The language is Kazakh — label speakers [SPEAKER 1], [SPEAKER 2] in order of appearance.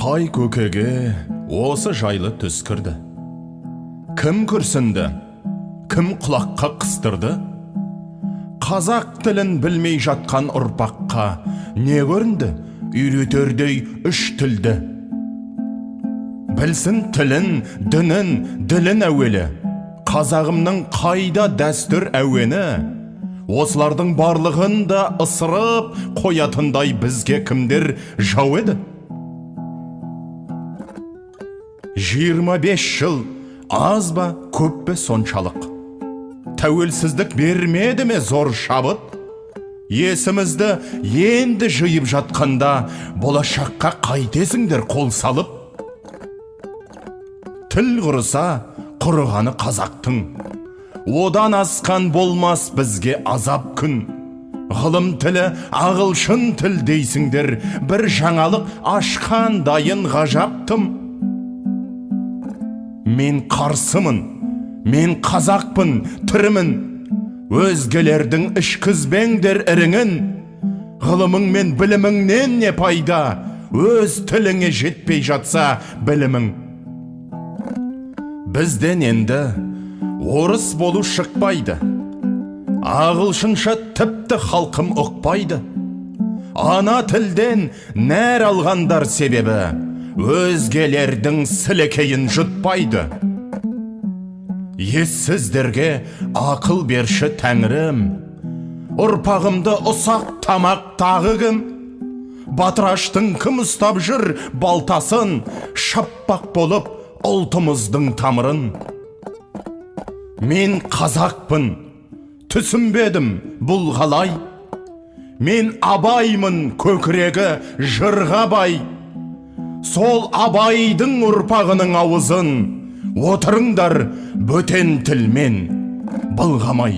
[SPEAKER 1] Қай көкеге осы жайлы түс кірді? Кім күрсінді? Кім құлаққа қыстырды? Қазақ тілін білмей жатқан ұрпаққа не көрінді? Үйретердей үш тілді. Білсін тілін, дінін, ділін әуелі. Қазағымның қайда дәстүр әуені? Осылардың барлығын да ысырып қоятындай бізге кімдер жау еді? 25 жыл аз ба, көп пе соншалық? Тәуелсіздік бермеді ме зор шабыт? Есімізді енді жиып жатқанда болашаққа қайтесіңдер қол салып? Тіл құрыса құрығаны қазақтың, одан асқан болмас бізге азап күн. Ғылым тілі ағылшын тіл дейсіңдер, бір жаңалық ашқан дайын ғажаптым. Мен қарсымын, мен қазақпын, тірімін. Өзгелердің ішкізбеңдер іріңін. Ғылымың мен біліміңнен не пайда? Өз тіліңе жетпей жатса білімің. Бізден енді орыс болу шықпайды. Ағылшынша тіпті халқым ұқпайды. Ана тілден нәр алғандар себебі өзгелердің сілекейін жұтпайды. Ессіздерге ақыл берші тәңірім, ұрпағымды ұсақ тамақ тағы кім? Батыраштың кім ұстап жүр балтасын, шаппақ болып ұлтымыздың тамырын? Мен қазақпын, түсінбедім бұл қалай? Мен абаймын, көкірегі жырға бай. Сол абайдың ұрпағының ауызын отырыңдар бөтен тілмен былғамай.